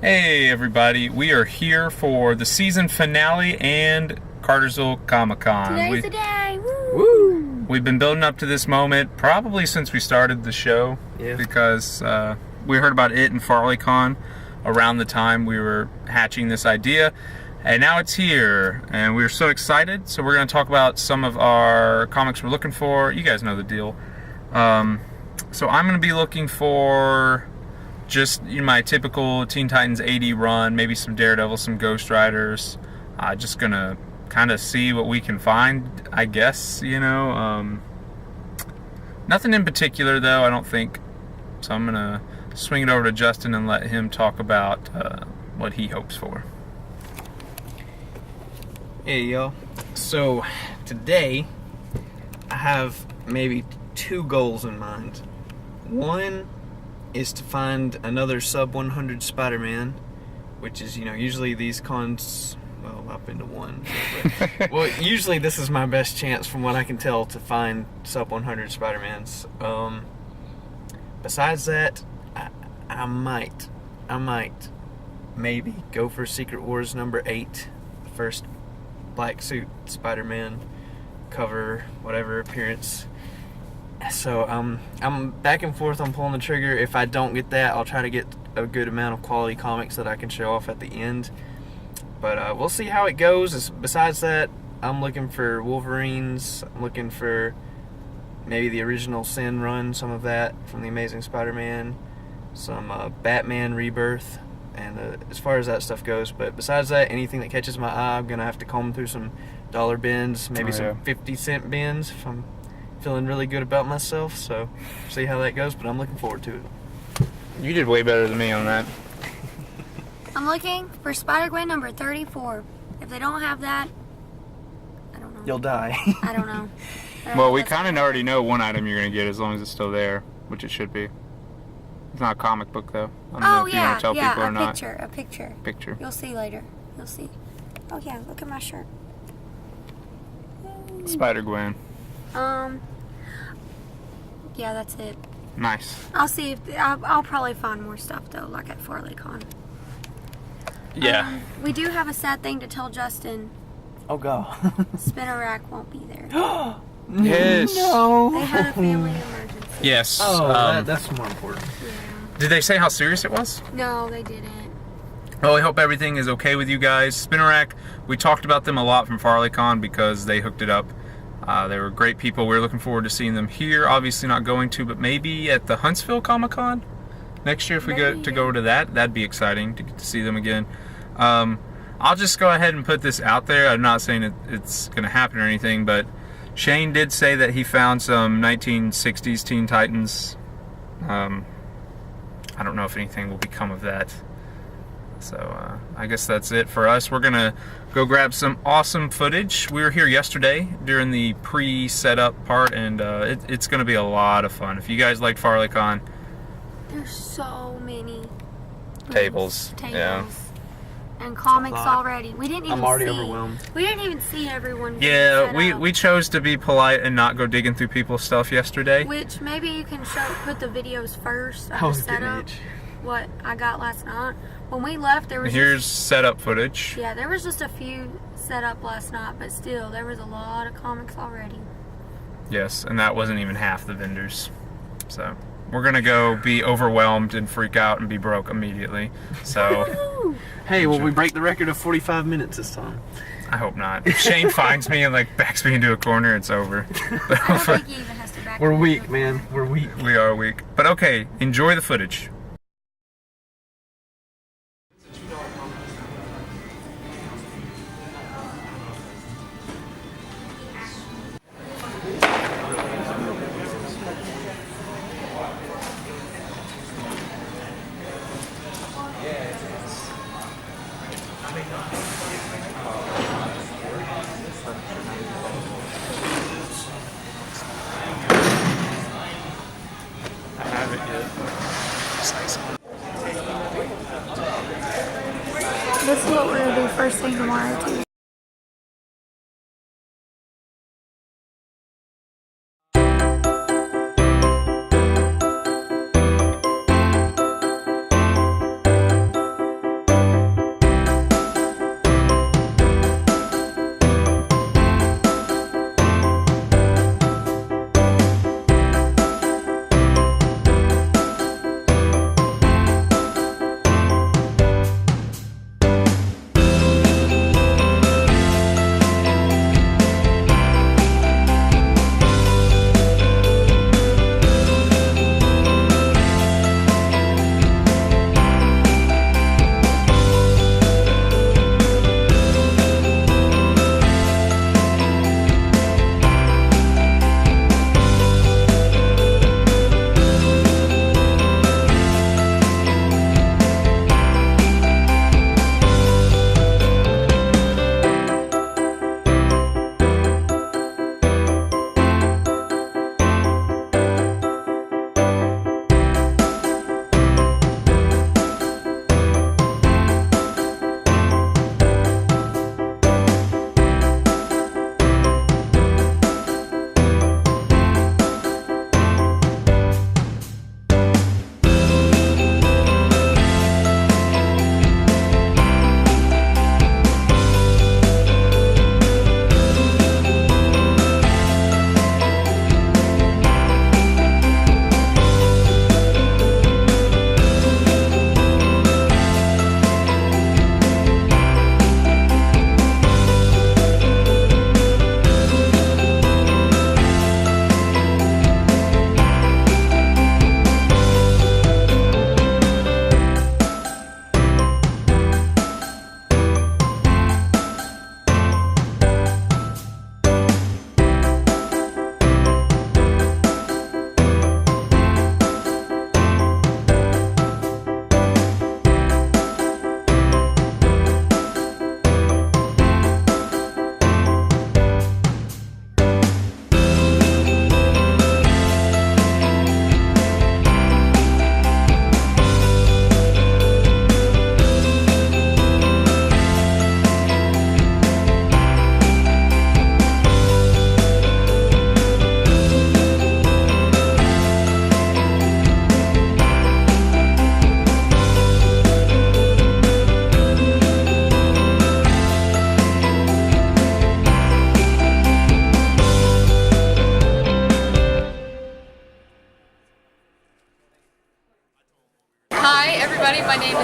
Hey everybody, we are here for the season finale and Cartersville Comic Con. Today's the day! Woo! We've been building up to this moment probably since we started the show. Yeah. Because we heard about it in FarleyCon around the time we were hatching this idea. And now it's here, and we're so excited. So we're going to talk about some of our comics we're looking for. You guys know the deal. So I'm going to be looking for just my typical Teen Titans 80 run, maybe some Daredevil, some Ghost Riders. Just going to kind of see what we can find, I guess, Nothing in particular, though, I don't think. So I'm going to swing it over to Justin and let him talk about what he hopes for. Hey y'all, so today I have maybe two goals in mind. One is to find another sub 100 Spider-Man, which is, usually these cons, well, I've been to one, but, well, usually this is my best chance from what I can tell to find sub 100 Spider-Mans. Besides that, I might maybe go for Secret Wars number 8, the first black suit Spider-Man cover, whatever appearance. So I'm back and forth on pulling the trigger. If I don't get that, I'll try to get a good amount of quality comics that I can show off at the end. But we'll see how it goes. Besides that, I'm looking for Wolverines. I'm looking for maybe the original Sin run, some of that from the Amazing Spider-Man, some Batman Rebirth. And as far as that stuff goes, but besides that, anything that catches my eye, I'm gonna have to comb through some dollar bins, maybe some 50-cent bins if I'm feeling really good about myself. So see how that goes, but I'm looking forward to it. You did way better than me on that. I'm looking for Spider-Gwen number 34. If they don't have that, I don't know. You'll die. I don't know. Well, we kind of already know one item you're going to get as long as it's still there, which it should be. It's not a comic book, though. I don't know if you want to tell people or not. A picture. You'll see later. You'll see. Oh, yeah, look at my shirt. Spider-Gwen. Yeah, that's it. Nice. I'll see if... I'll probably find more stuff, though, like at FarleyCon. Yeah. We do have a sad thing to tell Justin. Oh, God. Spinner Rack won't be there. Yes. No. They had a family emergency. Yes. Oh, that's more important. Yeah. Did they say how serious it was? No, they didn't. Well, I hope everything is okay with you guys. Spinnerack, we talked about them a lot from FarleyCon because they hooked it up. They were great people. We're looking forward to seeing them here. Obviously not going to, but maybe at the Huntsville Comic Con next year if we get to go to that. That'd be exciting to get to see them again. I'll just go ahead and put this out there. I'm not saying it's going to happen or anything, but Shane did say that he found some 1960s Teen Titans. I don't know if anything will become of that. So I guess that's it for us. We're going to go grab some awesome footage. We were here yesterday during the pre-setup part, and it's going to be a lot of fun. If you guys liked FarleyCon. There's so many Tables. Yeah. And comics already. We didn't even I'm already overwhelmed. We didn't even see everyone. Yeah, we chose to be polite and not go digging through people's stuff yesterday. Which maybe you can put the videos first I of was the getting setup. itch. What I got last night. When we left, there was Here's setup footage. yeah, there was just a few set up last night, but still, there was a lot of comics already. Yes, and that wasn't even half the vendors. So we're gonna go be overwhelmed and freak out and be broke immediately. So Hey, will we break the record of 45 minutes this time? I hope not. If Shane finds me and backs me into a corner, it's over. I don't think he even has to back We're up. weak, man. We're weak. We are weak. But okay, enjoy the footage. I haven't yet. This is what we're gonna do first thing tomorrow too.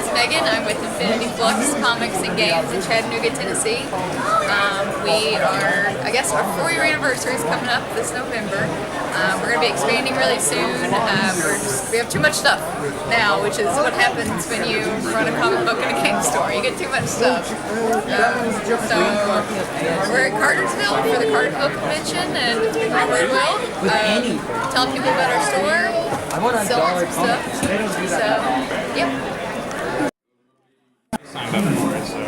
is Megan. I'm with Infinity Flux Comics and Games in Chattanooga, Tennessee. We are, I guess, our 4-year anniversary is coming up this November. We're going to be expanding really soon. We have too much stuff now, which is what happens when you run a comic book in a game store. You get too much stuff. So we're at Cartersville for the Cartersville convention, and we will tell people about our store, sell lots of stuff. So, yep. Signed up for it, so.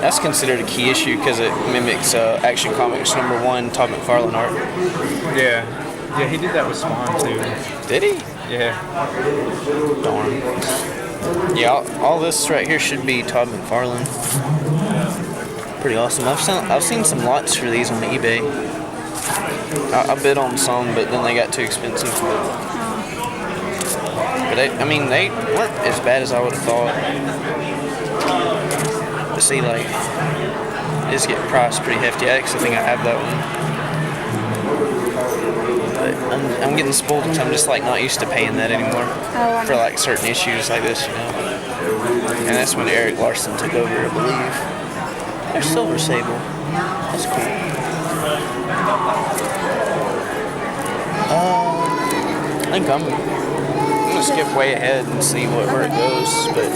That's considered a key issue because it mimics Action Comics #1 Todd McFarlane art. Yeah. Yeah, he did that with Spawn, too. Did he? Yeah. Darn. Yeah, all this right here should be Todd McFarlane. Pretty awesome. I've seen some lots for these on eBay. I bid on some, but then they got too expensive. But they weren't as bad as I would have thought. But see, like, they just get priced pretty hefty. I actually think I have that one. But I'm getting spoiled because I'm just like not used to paying that anymore for like certain issues like this, you know. And that's when Eric Larson took over, I believe. There's Silver Sable. That's cool. I think I'm gonna skip way ahead and see where it goes, but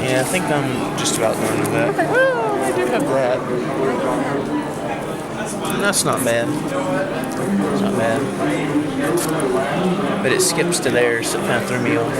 yeah, I think I'm just about done with that. Well, I do have that. That's not bad. It's not bad. But it skips to there, so it kind of threw me off.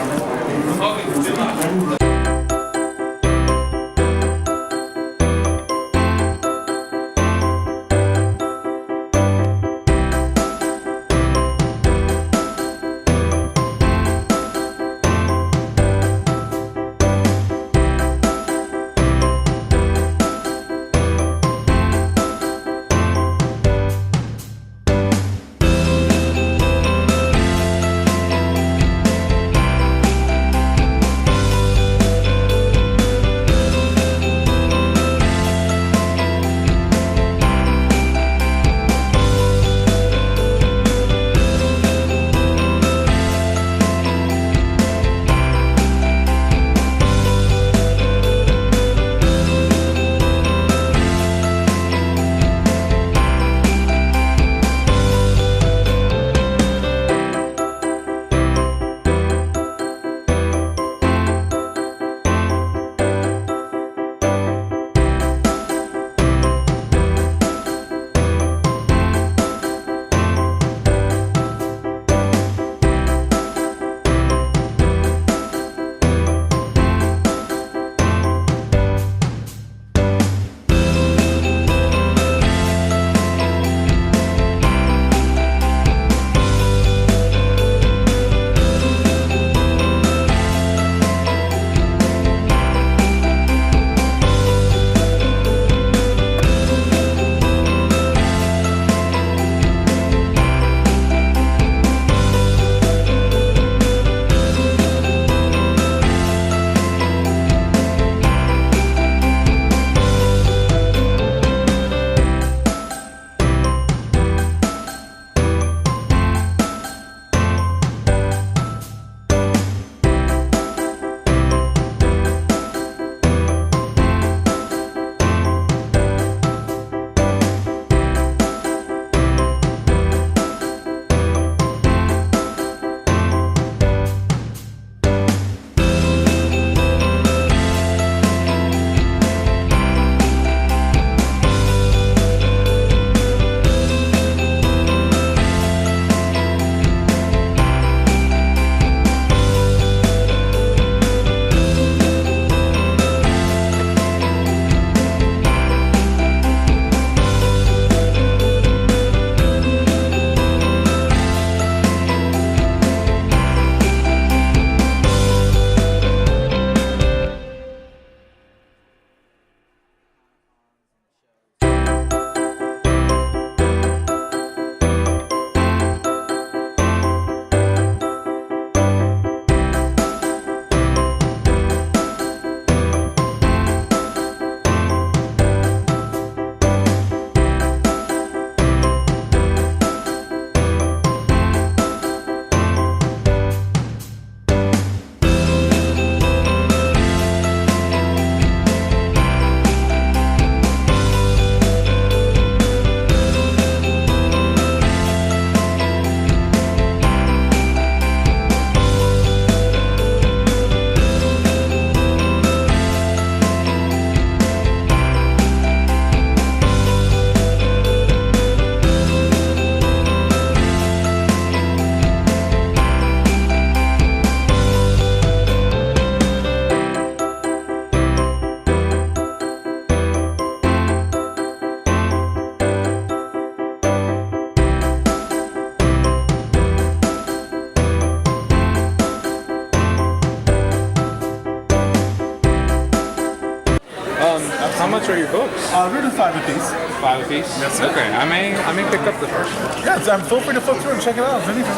are your books? Written 5 apiece. 5 apiece? That's it. Okay, I may pick up the first one. Yeah, feel free to flip through and check it out. If anything.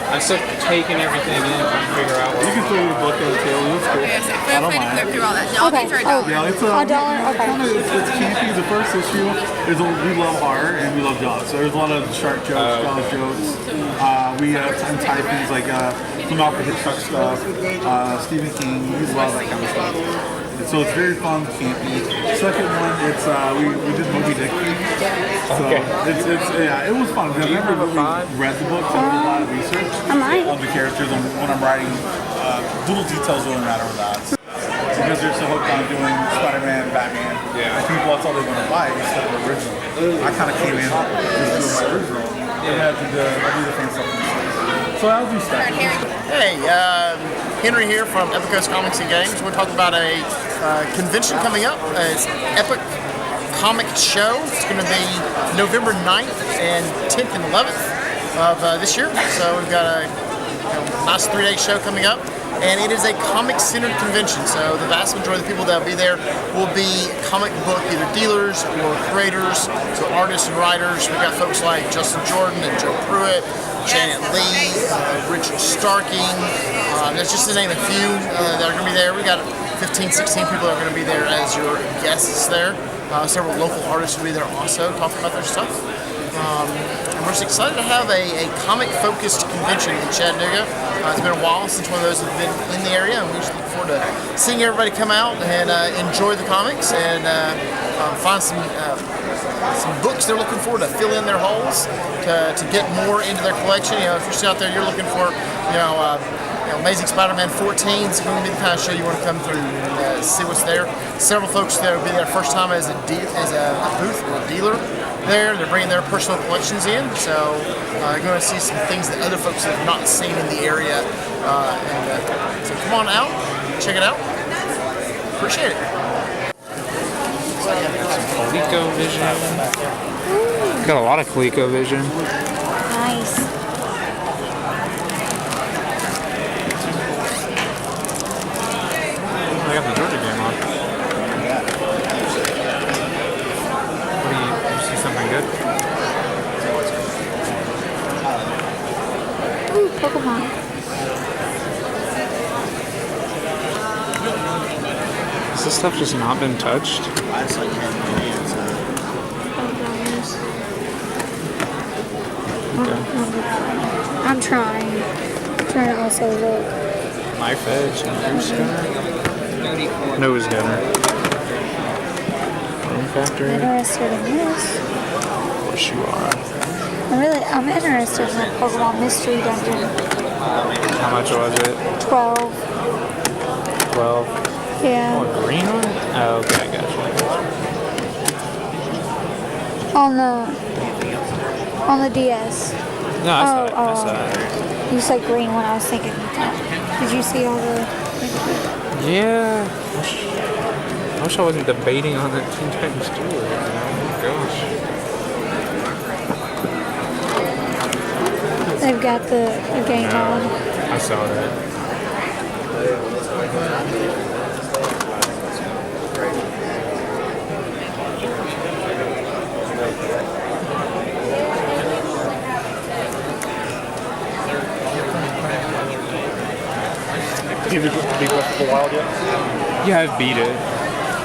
I'm still taking everything in to figure out what You can throw your book on the table. It's cool. Yes, I don't feel free to mind. flip through all that. Junkies are a dollar. Yeah, it's $1, okay. It's campy. The first issue is we love horror and we love Jaws. So there's a lot of shark jokes, Jaws jokes. We have some type things like some Alfred Hitchcock stuff, Stephen King. We love that kind of stuff. So it's very fun, campy. Second one, it's we did Moby Dick. So it was fun. I've never really read the book, so I did a lot of research on the characters and when I'm writing. Little details really matter with that. Because they're so hooked on doing Spider-Man, Batman, and people, that's all they want to buy instead of original. I kind of came in just doing my original, and I do the fan stuff. So I'll do stuff. Hey, Henry here from Epic Coast Comics and Games. We're talking about a convention coming up. It's Epic Comic Show. It's going to be November 9th and 10th and 11th of this year. So we've got a nice 3-day show coming up. And it is a comic-centered convention, so the vast majority of the people that will be there will be comic book either dealers or creators, so artists and writers. We've got folks like Justin Jordan and Joe Pruitt, Janet Lee, Richard Starking, that's just to name a few that are going to be there. We got 15, 16 people that are going to be there as your guests there. Several local artists will be there also talking about their stuff. And we're just excited to have a comic-focused convention in Chattanooga. It's been a while since one of those has been in the area, and we just look forward to seeing everybody come out and enjoy the comics and find some books they're looking for to fill in their holes, to get more into their collection. You know, if you're out there, you're looking for, Amazing Spider-Man 14, it's going to be the kind of show you want to come through and see what's there. Several folks that will be there first time as a booth or a dealer there. They're bringing their personal collections in, so you're going to see some things that other folks have not seen in the area. So come on out, check it out. Appreciate it. ColecoVision. Got a lot of ColecoVision. Nice. I got the Georgia game on. What do you see something good? Ooh, Pokemon. Has this stuff just not been touched? I'm trying. To also look. Knife edge, nose gunner. Nose gunner. Foam factory. I'm interested in this. Of course you are. I'm interested in the Pokemon Mystery Dungeon. How much was it? 12. 12. Yeah. Oh, a green one? Oh, okay, I gotcha. On the DS. No, I saw it. You said green when I was thinking. Did you see all the? Yeah. I wish I wasn't debating on the Teen Titans 2. Oh my gosh. They've got the game on. I saw that. Have you beat Breath of the Wild yet? Yeah, I've beat it.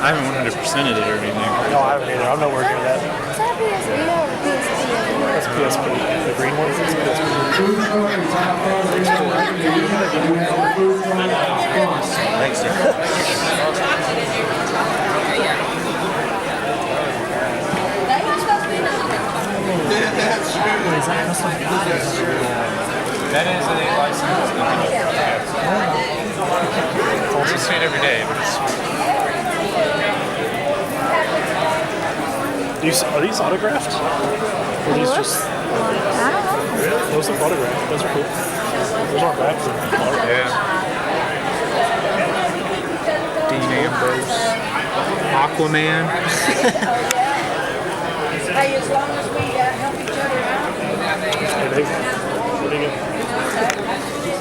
I haven't 100%ed it or anything. No, I haven't either. I'm nowhere near that. Is that PS Vita or PSP? That's PSP. The green one is PSP. Thanks, sir. That is a license. I don't see it every day, but it's... Are these autographed? Or are these just... I don't know. Those look autographed. Those are cool. Those aren't bad for autograph. Yeah. Dean Ambrose. Aquaman. Hey, as long as we help each other out. What do you get?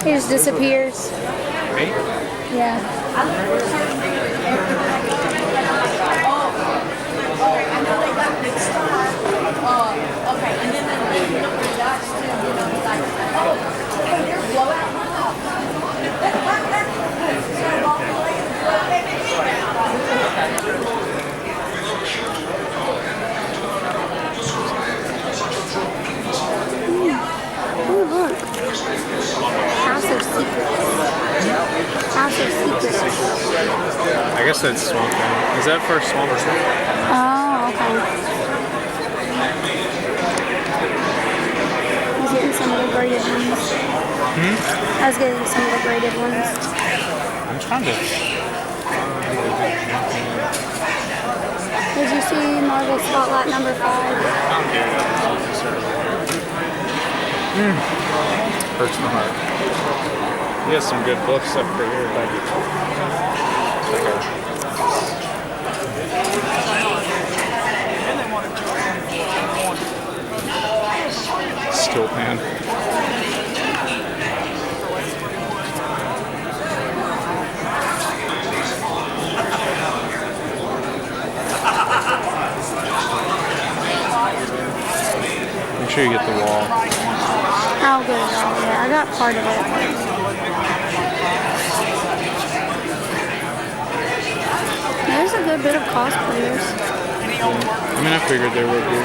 He just disappears. Me? Yeah. Okay, and then you look at Dutch too, you know, he's like, oh, you're blowout. Ooh, look. House of Secrets. House of Secrets. I guess that's Swamp Man. Is that for Swamp or Swamp? Oh, okay. I was getting some of the graded ones. I was getting some of the graded ones. I'm trying to. Did you see Marvel Spotlight number 5? Hurts my heart. He has some good books up for here. Steel pan. Make sure you get the wall. I'll get it all. Yeah, I got part of it. There's a good bit of cosplayers. I mean, I figured there would be.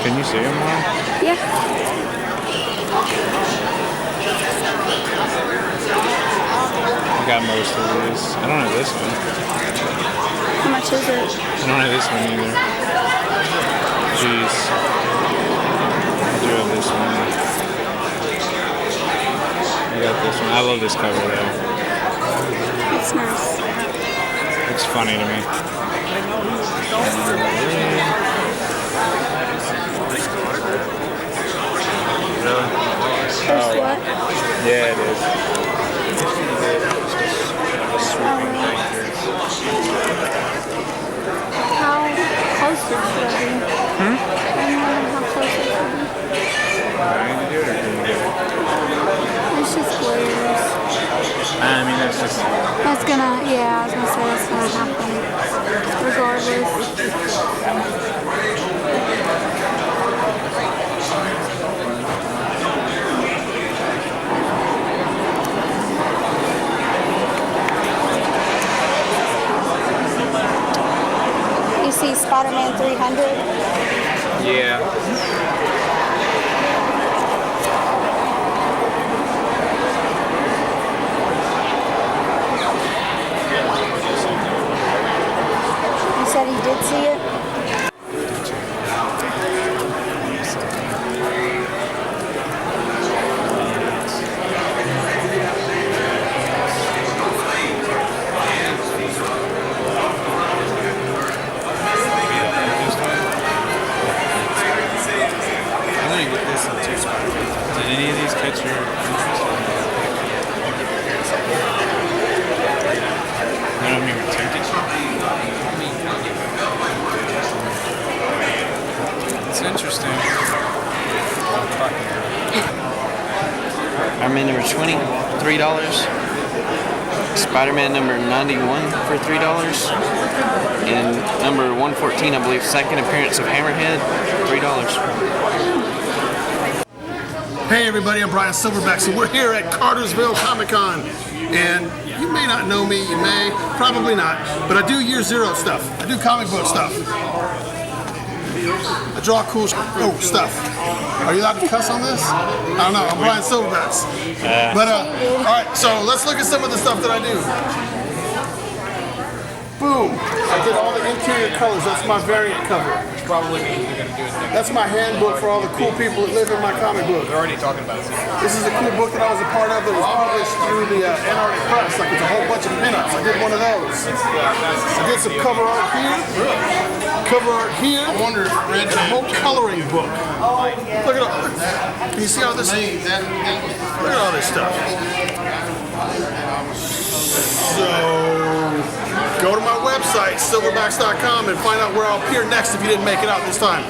Can you see them now? Yeah. I got most of these. I don't have this one. How much is it? I don't have this one either. Jeez. I do have this one. I got this one. I love this cover though. It's nice. It's funny to me. First what? Yeah, it is. How close is it? I don't know how close it should be. It's just layers. I mean, that's just. That's gonna, yeah, I was gonna say that's gonna happen. Regardless. You see Spider-Man 300? Yeah. You said he did see it? Did any of these catch your interest? None of them even tempted you? It's interesting. Iron Man number 20, $3. Spider-Man number 91 for $3. And number 114, I believe, second appearance of Hammerhead, $3. Hey everybody, I'm Brian Silverback. So we're here at Cartersville Comic Con, and you may not know me, you may, probably not, but I do Year Zero stuff. I do comic book stuff. I draw cool stuff. Are you allowed to cuss on this? I don't know. I'm Brian Silverbacks. But all right, so let's look at some of the stuff that I do. Boom! I did all the interior colors. That's my variant cover. Probably means you're going to do it next. That's my handbook for all the cool people that live in my comic book. We're already talking about it. This is a cool book that I was a part of that was published through the Antarctic Press. Like it's a whole bunch of pinups. I did one of those. I did some cover art here. Cover art here. I wonder if and a whole coloring book. Look at all. Can you see all this? Look at all this stuff. So go to my website, silverbacks.com, and find out where I'll appear next if you didn't make it out this time.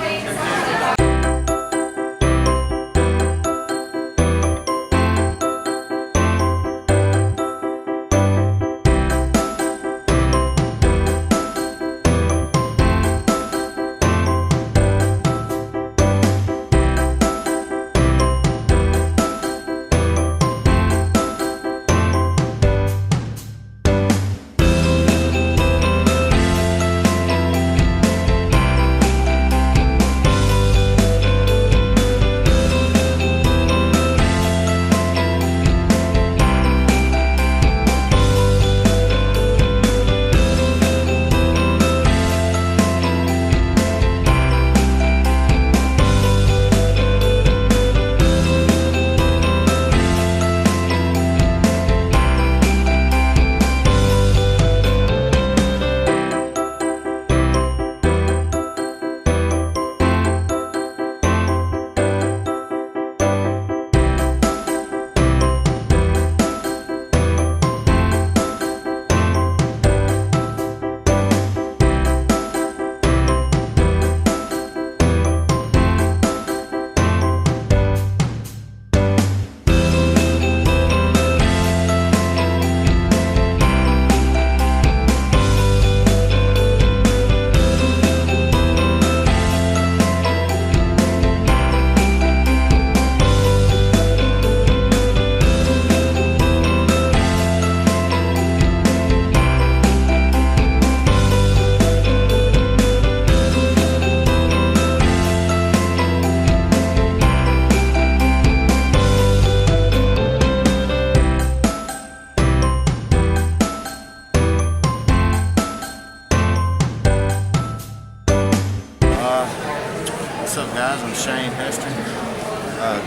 guys. I'm Shane Hester,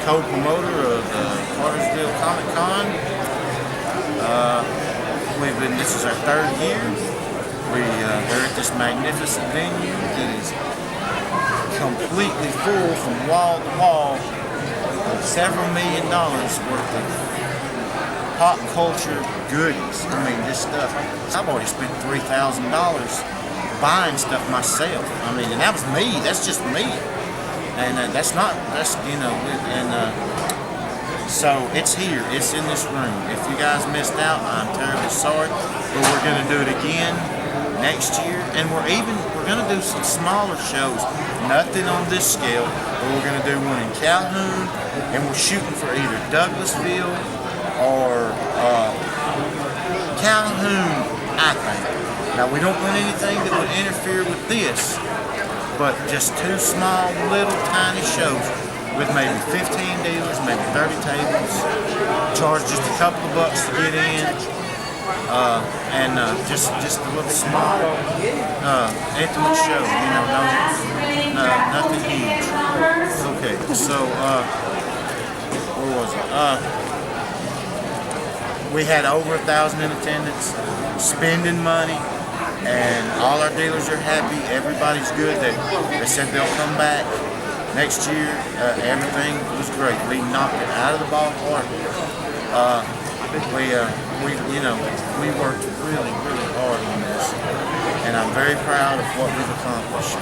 co-promoter of the Cartersville Comic Con. This is our 3rd year. We're at this magnificent venue that is completely full from wall to wall of several $1 million worth of pop culture goodies. I mean, this stuff, I've already spent $3,000 buying stuff myself. I mean, and that was me, that's just me. And so it's here, it's in this room. If you guys missed out, I'm terribly sorry, but we're gonna do it again next year. And we're gonna do some smaller shows, nothing on this scale, but we're gonna do one in Calhoun, and we're shooting for either Douglasville or Calhoun, I think. Now, we don't want anything that would interfere with this, but just 2 small, little, tiny shows with maybe 15 dealers, maybe 30 tables. Charge just a couple of bucks to get in, and just a little small, intimate show. You know, nothing huge. Okay, so where was it? We had over 1,000 in attendance, spending money, and all our dealers are happy. Everybody's good. They said they'll come back next year. Everything was great. We knocked it out of the ballpark. We worked really, really hard on this, and I'm very proud of what we've accomplished.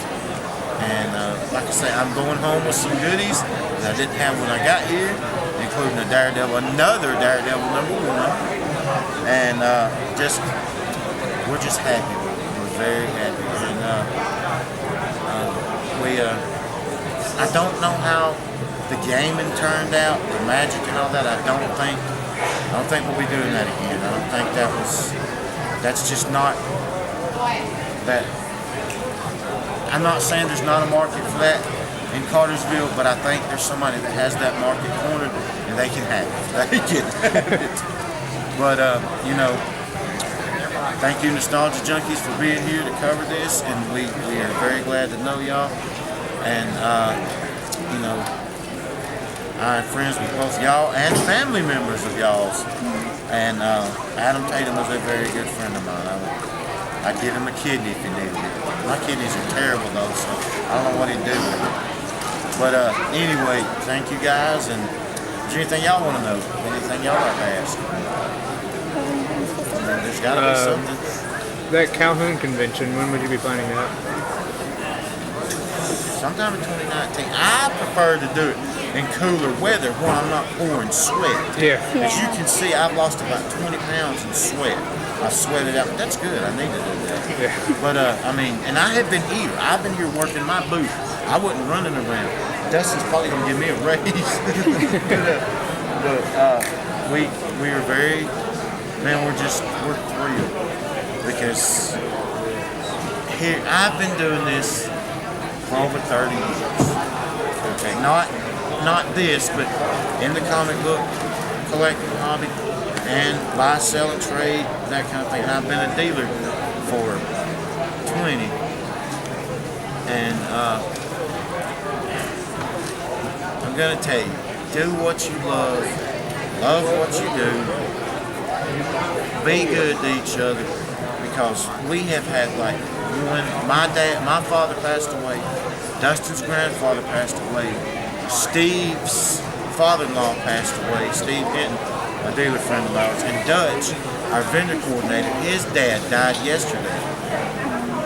And like I say, I'm going home with some goodies that I didn't have when I got here, including another Daredevil #1, and we're just happy. We're very happy, and I don't know how the gaming turned out, the magic and all that. I don't think we'll be doing that again. I don't think that's just not that. I'm not saying there's not a market for that in Cartersville, but I think there's somebody that has that market cornered, and they can have it. They can have it. But, thank you, Nostalgia Junkies, for being here to cover this, and we are very glad to know y'all. And, I'm friends with both y'all and family members of y'all's. And Adam Tatum was a very good friend of mine. I'd give him a kidney if he needed it. My kidneys are terrible though, so I don't know what he'd do with it. But anyway, thank you guys, and is there anything y'all want to know? Anything y'all like to ask? There's got to be something. That Calhoun convention, when would you be planning that? Sometime in 2019. I prefer to do it in cooler weather when I'm not pouring sweat. Yeah. As you can see, I've lost about 20 pounds in sweat. I sweated out. That's good. I need to do that. Yeah. But, and I have been here. I've been here working my booth. I wasn't running around. Dustin's probably going to give me a raise. But we are very, man, we're thrilled. Because here, I've been doing this for over 30 years. Okay, not this, but in the comic book collecting hobby, and buy, sell, and trade, that kind of thing. And I've been a dealer for 20. And I'm going to tell you, do what you love what you do, be good to each other, because we have had, like, when my father passed away, Dustin's grandfather passed away, Steve's father-in-law passed away, Steve Hinton, a dealer friend of ours, and Dutch, our vendor coordinator, his dad died yesterday.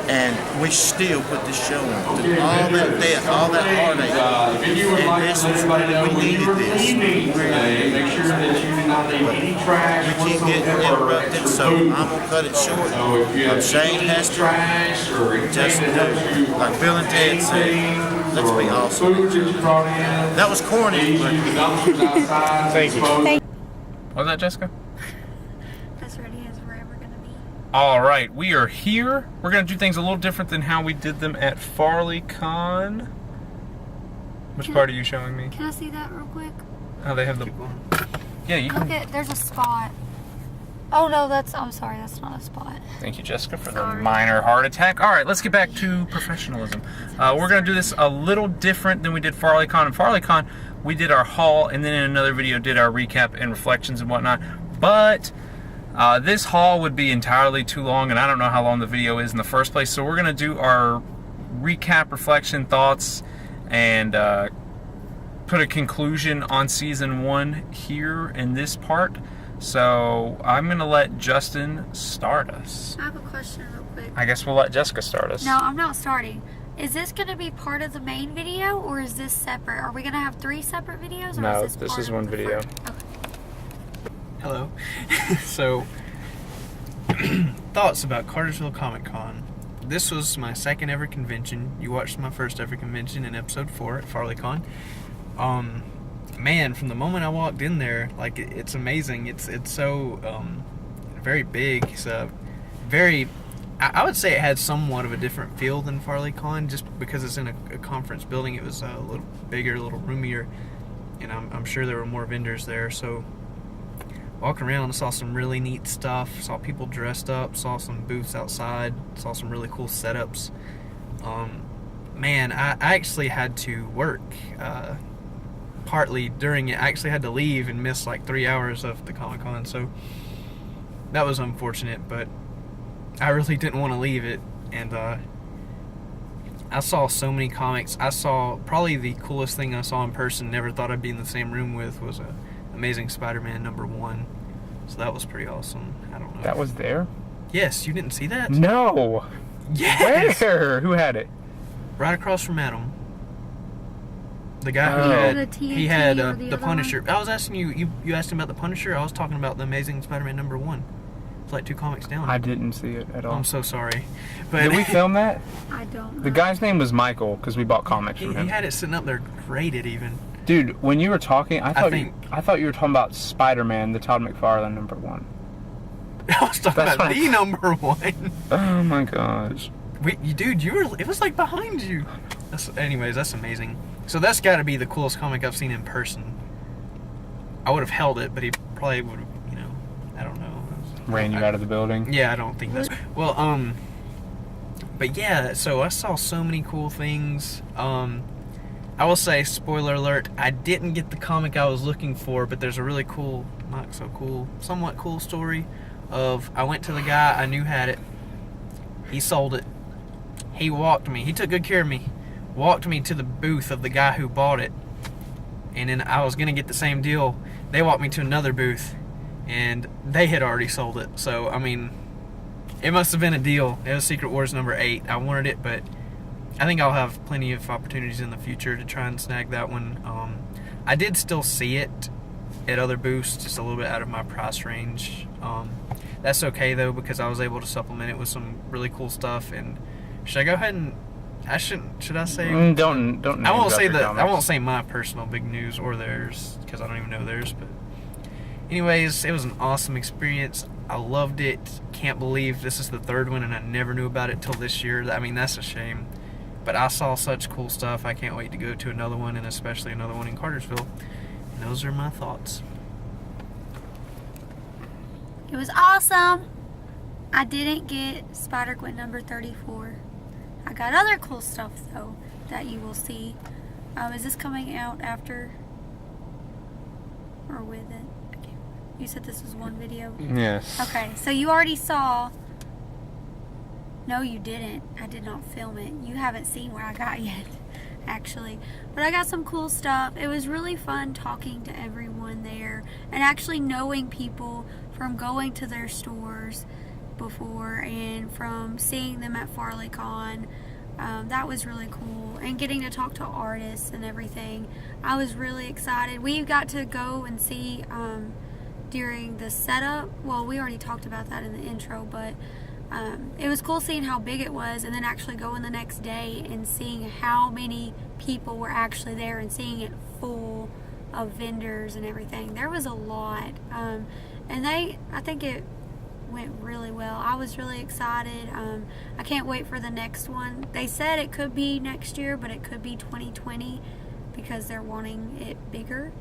And we still put this show on. Through all that death, all that heartache. And this was, we needed this. We keep getting interrupted, so I'm going to cut it short. I'm Shane Hester. Just like Bill and Ted said, let's be awesome. That was corny, but Thank you. Was that Jessica? As ready as we're ever gonna be. All right, we are here. We're gonna do things a little different than how we did them at Farley Con. Which part are you showing me? Can I see that real quick? Oh, they have the. Yeah, you can. Look at, there's a spot. Oh no, I'm sorry, that's not a spot. Thank you, Jessica, for the Sorry. minor heart attack. All right, let's get back to professionalism. We're going to do this a little different than we did FarleyCon. In FarleyCon, we did our haul, and then in another video did our recap and reflections and whatnot. But this haul would be entirely too long, and I don't know how long the video is in the first place. So we're going to do our recap, reflection, thoughts, and put a conclusion on Season 1 here in this part. So I'm going to let Justin start us. I have a question real quick. I guess we'll let Jessica start us. No, I'm not starting. Is this going to be part of the main video, or is this separate? Are we going to have 3 separate videos? Or No, is this part is of one the video. first? Okay. Hello. So, thoughts about Cartersville Comic Con. This was my second ever convention. You watched my first ever convention in episode 4 at FarleyCon. Man, from the moment I walked in there, like, it's amazing. It's so very big. It's very, I would say it had somewhat of a different feel than FarleyCon, just because it's in a conference building. It was a little bigger, a little roomier, and I'm sure there were more vendors there. So walking around, I saw some really neat stuff, saw people dressed up, saw some booths outside, saw some really cool setups. Man, I actually had to work partly during it. I actually had to leave and miss like 3 hours of the Comic-Con, so that was unfortunate, but I really didn't want to leave it. And I saw so many comics. I saw probably the coolest thing I saw in person, never thought I'd be in the same room with, was Amazing Spider-Man #1. So that was pretty awesome. I don't know. That was there? Yes, you didn't see that? No. Yes. Where? Who had it? Right across from Adam. The guy who Oh. had, The TNT he had or the the other Punisher. I was asking you asked him about the Punisher. I was talking about the Amazing Spider-Man #1. It's like 2 comics down. I didn't see it at all. I'm so sorry. But Did we film that? I don't know. The guy's name was Michael, because we bought comics he from him. had it sitting up there graded even. Dude, when you were talking, I thought think- I thought you were talking about Spider-Man, the Todd McFarlane #1. I was talking That's about what the #1. Oh my gosh. Dude, it was like behind you. Anyways, that's amazing. So that's got to be the coolest comic I've seen in person. I would have held it, but he probably would have, I don't know. Ran you out of the building? Yeah, I don't think that's... Well, but yeah, so I saw so many cool things. I will say, spoiler alert, I didn't get the comic I was looking for, but there's a really cool, not so cool, somewhat cool story of, I went to the guy I knew had it. He sold it. He walked me. He took good care of me. Walked me to the booth of the guy who bought it. And then I was going to get the same deal. They walked me to another booth, and they had already sold it. So, I mean, it must have been a deal. It was Secret Wars #8. I wanted it, but I think I'll have plenty of opportunities in the future to try and snag that one. I did still see it at other booths, just a little bit out of my price range. That's okay though, because I was able to supplement it with some really cool stuff. And should I go ahead and should I say? Don't. I won't say that. I won't say my personal big news or theirs, because I don't even know theirs. But anyways, it was an awesome experience. I loved it. Can't believe this is the 3rd one, and I never knew about it till this year. I mean, that's a shame. But I saw such cool stuff. I can't wait to go to another one, and especially another one in Cartersville. And those are my thoughts. It was awesome. I didn't get Spider-Gwen #34. I got other cool stuff though that you will see. Is this coming out after or with it? Okay. You said this was one video? Yes. Okay, so you already saw. No, you didn't. I did not film it. You haven't seen where I got yet, actually. But I got some cool stuff. It was really fun talking to everyone there and actually knowing people from going to their stores before and from seeing them at FarleyCon. That was really cool. And getting to talk to artists and everything. I was really excited. We got to go and see during the setup. Well, we already talked about that in the intro, but it was cool seeing how big it was, and then actually going the next day and seeing how many people were actually there and seeing it full of vendors and everything. There was a lot. And I think it went really well. I was really excited. I can't wait for the next one. They said it could be next year, but it could be 2020 because they're wanting it bigger.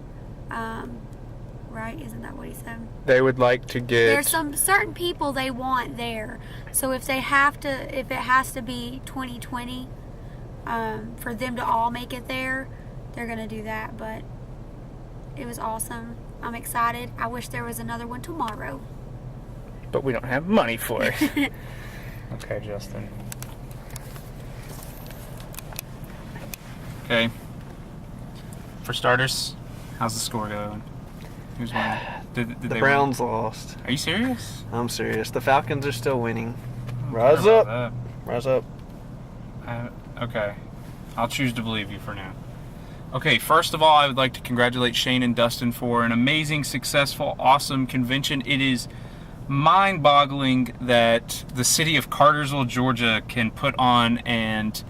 right? Isn't that what he said? They would like to get... There's some certain people they want there. So if it has to be 2020, for them to all make it there, they're going to do that. But it was awesome. I'm excited. I wish there was another one tomorrow. But we don't have money for it. Okay, Justin. Okay. For starters, how's the score going? Who's winning? Did The they Browns win? lost. Are you serious? I'm serious. The Falcons are still winning. I Rise don't know up. about Rise up. that. Okay. I'll choose to believe you for now. Okay, first of all, I would like to congratulate Shane and Dustin for an amazing, successful, awesome convention. It is mind-boggling that the city of Cartersville, Georgia can put on and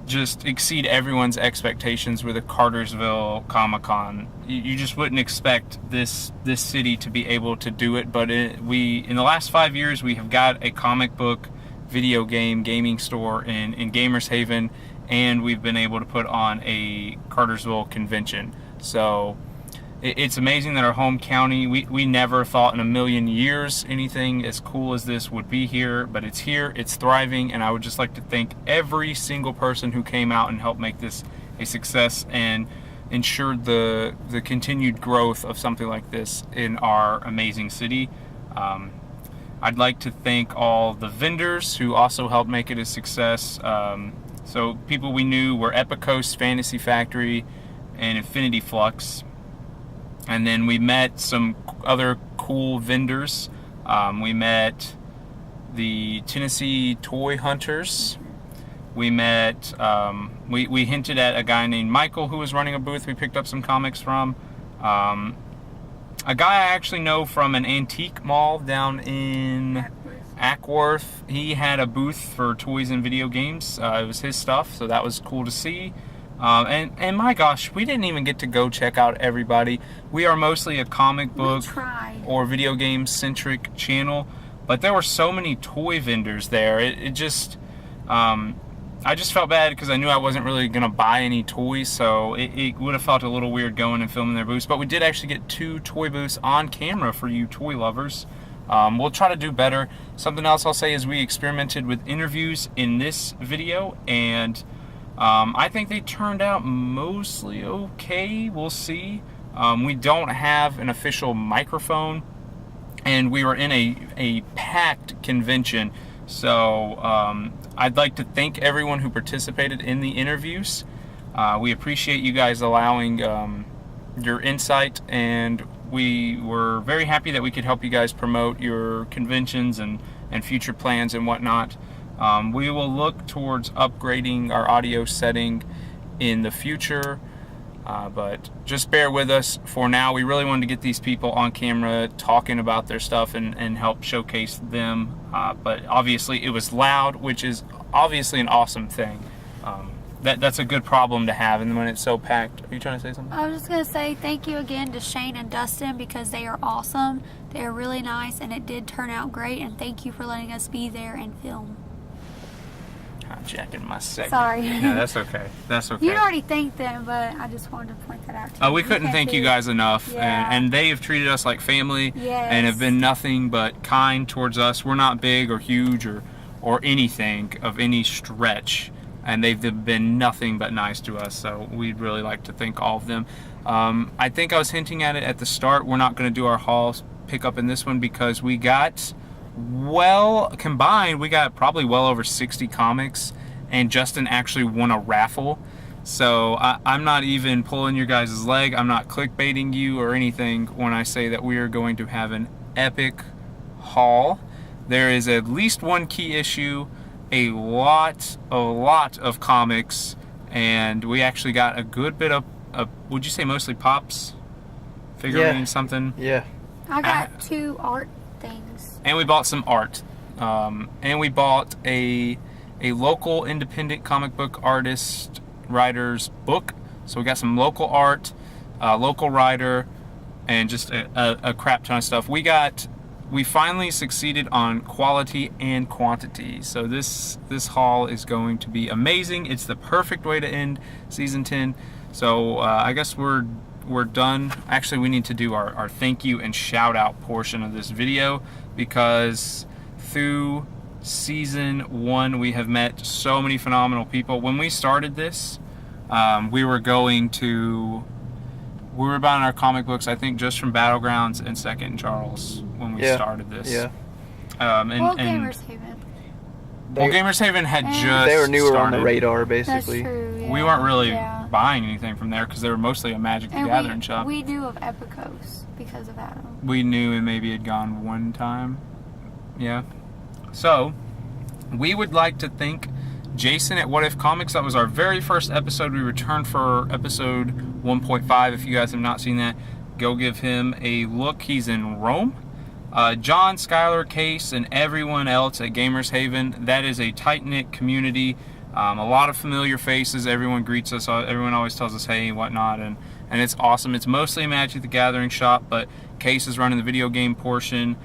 just exceed everyone's expectations with a Cartersville Comic Con. You just wouldn't expect this city to be able to do it, but in the last 5 years we have got a comic book, video game, gaming store in Gamers Haven, and we've been able to put on a Cartersville convention. So it's amazing that our home county, we never thought in a million years anything as cool as this would be here, but it's here, it's thriving, and I would just like to thank every single person who came out and helped make this a success and ensured the continued growth of something like this in our amazing city. I'd like to thank all the vendors who also helped make it a success. So people we knew were Epicos, Fantasy Factory, and Infinity Flux. And then we met some other cool vendors. We met the Tennessee Toy Hunters. We met, we hinted at a guy named Michael who was running a booth we picked up some comics from. A guy I actually know from an antique mall down in Ackworth. He had a booth for toys and video games. It was his stuff, so that was cool to see. And my gosh, we didn't even get to go check out everybody. We are mostly a comic book or video game centric channel, but there were so many toy vendors there. It just, I just felt bad because I knew I wasn't really going to buy any toys, so it would have felt a little weird going and filming their booths. But we did actually get 2 toy booths on camera for you toy lovers. We'll try to do better. Something else I'll say is we experimented with interviews in this video, and I think they turned out mostly okay. We'll see. We don't have an official microphone, and we were in a packed convention. So I'd like to thank everyone who participated in the interviews. We appreciate you guys allowing your insight, and we were very happy that we could help you guys promote your conventions and future plans and whatnot. We will look towards upgrading our audio setting in the future, but just bear with us for now. We really wanted to get these people on camera talking about their stuff and help showcase them, but obviously it was loud, which is obviously an awesome thing. That's a good problem to have, and when it's so packed. Are you trying to say something? I was just going to say thank you again to Shane and Dustin because they are awesome. They are really nice, and it did turn out great, and thank you for letting us be there and film. I'm jacking my segment. Sorry. No, that's okay. That's okay. You already thanked them, but I just wanted to point that out to you. We couldn't thank you guys enough, Yeah. and they have treated us like family, Yes. and have been nothing but kind towards us. We're not big or huge or anything of any stretch, and they've been nothing but nice to us, so we'd really like to thank all of them. I think I was hinting at it at the start. We're not going to do our haul pickup in this one because we got, well, combined, we got probably well over 60 comics, and Justin actually won a raffle. So I'm not even pulling your guys' leg. I'm not clickbaiting you or anything when I say that we are going to have an epic haul. There is at least one key issue, a lot of comics, and we actually got a good bit of would you say mostly pops? Figurines, something? Yeah. I got 2 art things. And we bought some art. And we bought a local independent comic book artist writer's book. So we got some local art, local writer, and just a crap ton of stuff. We finally succeeded on quality and quantity. So this haul is going to be amazing. It's the perfect way to end season 10. So I guess we're we're done. Actually, we need to do our thank you and shout out portion of this video, because through season 1 we have met so many phenomenal people. When we started this, we were buying our comic books, I think, just from Battlegrounds and Second and Charles when we started this. Yeah. Gamers Haven. Well, Gamers Haven had just They were newer started. on the radar, That's basically. true. Yeah. We weren't really Yeah. buying anything from there because they were mostly a Magic the And Gathering shop. we knew of Epicos because of Adam. We knew it maybe had gone one time. Yeah. So, we would like to thank Jason at What If Comics. That was our very first episode. We returned for episode 1.5. If you guys have not seen that, go give him a look. He's in Rome. John, Skylar, Case, and everyone else at Gamers Haven. That is a tight-knit community. A lot of familiar faces. Everyone greets us. Everyone always tells us hey and whatnot, and it's awesome. It's mostly a Magic the Gathering shop, but Case is running the video game portion.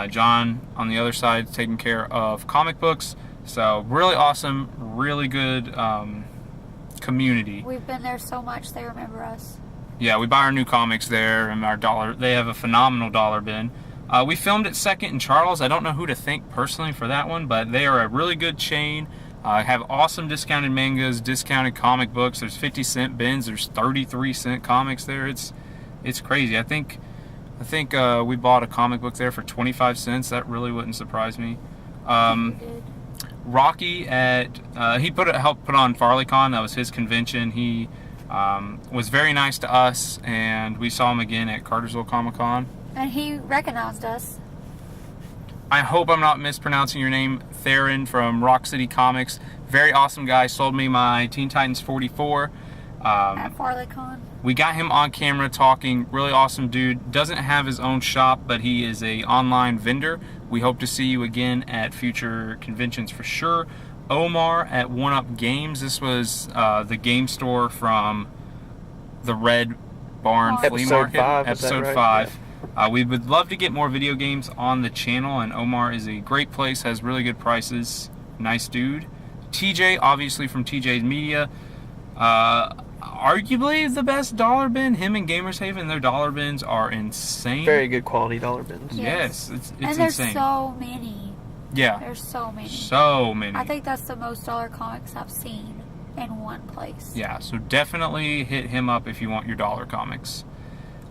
John on the other side is taking care of comic books. So really awesome, really good community. We've been there so much, they remember us. Yeah, we buy our new comics there, and our dollar. They have a phenomenal dollar bin. We filmed at Second and Charles. I don't know who to thank personally for that one, but they are a really good chain. Have awesome discounted mangas, discounted comic books. There's 50-cent bins. There's 33-cent comics there. It's crazy. I think we bought a comic book there for 25 cents. That really wouldn't surprise me. Rocky he helped put on FarleyCon. That was his convention. He was very nice to us, and we saw him again at Cartersville Comic Con. And he recognized us. I hope I'm not mispronouncing your name. Theron from Rock City Comics. Very awesome guy. Sold me my Teen Titans 44. At FarleyCon. We got him on camera talking. Really awesome dude. Doesn't have his own shop, but he is a online vendor. We hope to see you again at future conventions for sure. Omar at One Up Games. This was the game store from the Red Barn Flea Episode Market. 5, is that Episode right? 5. We would love to get more video games on the channel, and Omar is a great place, has really good prices. Nice dude. TJ, obviously from TJ's Media. Arguably the best dollar bin. Him and Gamers Haven, their dollar bins are insane. Very good quality dollar bins. Yes, it's And there's insane. so many. Yeah. There's so many. So many. I think that's the most dollar comics I've seen in one place. Yeah, so definitely hit him up if you want your dollar comics.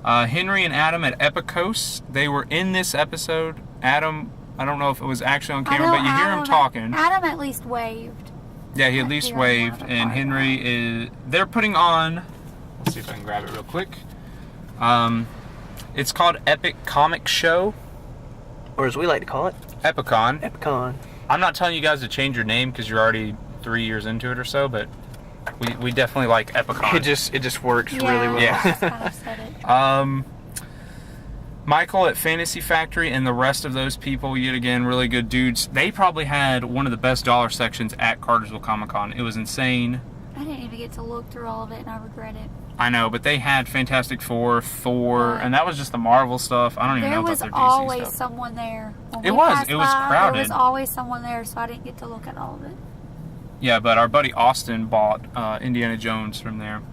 Henry and Adam at Epicos, they were in this episode. Adam, I don't know if it was actually on camera, but you hear him talking. Adam at least waved. Yeah, he at least Here, waved, I'm and gonna Henry is. They're putting on. Let's see if I can grab it real quick. It's called Epic Comic Show. Or as we like to call it, Epicon. Epicon. I'm not telling you guys to change your name because you're already 3 years into it or so, but we definitely like Epicon. It just works really well. Yeah. I just kind of said it. Michael at Fantasy Factory and the rest of those people, yet again, really good dudes. They probably had one of the best dollar sections at Cartersville Comic Con. It was insane. I didn't even get to look through all of it, and I regret it. I know, but they had Fantastic Four, Thor, Right. and that was just the Marvel stuff. I don't even There know was about their DC always stuff. someone there. When It we was. passed It was by, crowded. There was always someone there, so I didn't get to look at all of it. Yeah, but our buddy Austin bought Indiana Jones from there.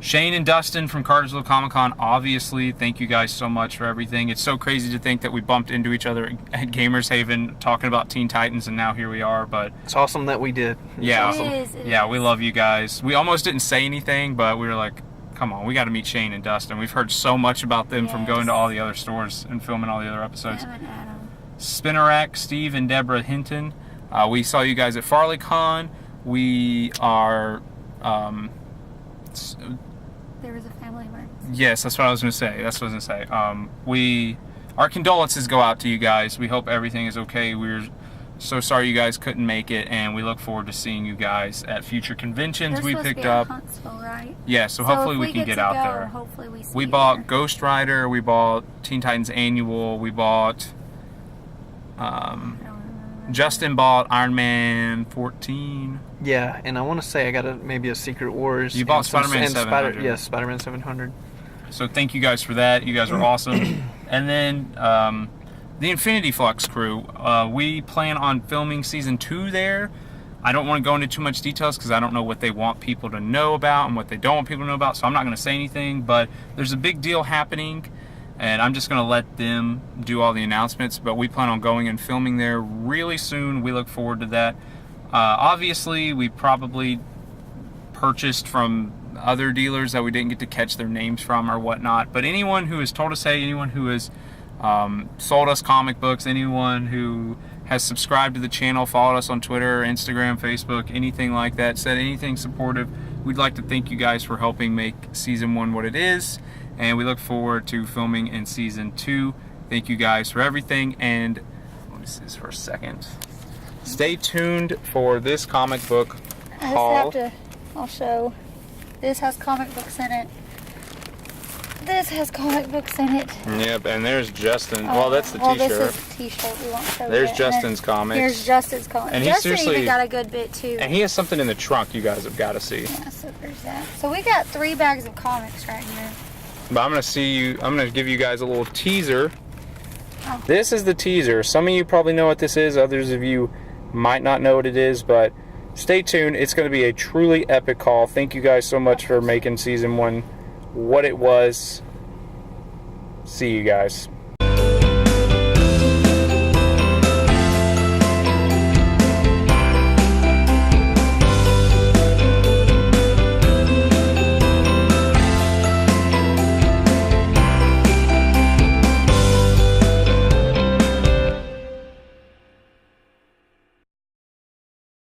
Shane and Dustin from Cartersville Comic Con, obviously, thank you guys so much for everything. It's so crazy to think that we bumped into each other at Gamers Haven talking about Teen Titans, and now here we are. But It's awesome that we did. It's yeah, awesome. yeah, we love you guys. We almost didn't say anything, but we were like, come on, we got to meet Shane and Dustin. We've heard so much about them from going to all the other stores and filming all the other episodes. Him and Adam. Spinnerack, Steve and Deborah Hinton. We saw you guys at FarleyCon. We are... There was a family emergency. Yes, that's what I was going to say. Our condolences go out to you guys. We hope everything is okay. We're so sorry you guys couldn't make it, and we look forward to seeing you guys at future conventions They're we supposed to picked be up. in Huntsville, right? Yeah, so hopefully if we can get to out go, there. Hopefully we see We you bought there. Ghost Rider. We bought Teen Titans Annual. We bought. I don't remember. Justin bought Iron Man 14. Yeah, and I want to say I got maybe a Secret Wars. You bought and some- Spider-Man and 700. Yes, Spider-Man 700. So thank you guys for that. You guys are awesome. And then the Infinity Flux crew. We plan on filming season 2 there. I don't want to go into too much details because I don't know what they want people to know about and what they don't want people to know about, so I'm not going to say anything, but there's a big deal happening, and I'm just going to let them do all the announcements, but we plan on going and filming there really soon. We look forward to that. Obviously, we probably purchased from other dealers that we didn't get to catch their names from or whatnot, but anyone who has told us hey, anyone who has sold us comic books, anyone who has subscribed to the channel, followed us on Twitter, Instagram, Facebook, anything like that, said anything supportive, we'd like to thank you guys for helping make Season 1 what it is, and we look forward to filming in Season 2. Thank you guys for everything, and let me see this for a second. Stay tuned for this comic book haul. I'll show. This has comic books in it. This has comic books in it. Yep, and there's Justin. Well, that's the well, t-shirt. This is the t-shirt. We won't show There's it. Justin's comics. Here's Justin's comics. And he Justin seriously even got a good bit too. And he has something in the trunk you guys have got to see. Yeah, so there's that. So we got 3 bags of comics right here. But I'm gonna give you guys a little teaser. Oh. This is the teaser. Some of you probably know what this is. Others of you might not know what it is, but stay tuned. It's going to be a truly epic haul. Thank you guys so much for making Season 1 what it was. See you guys.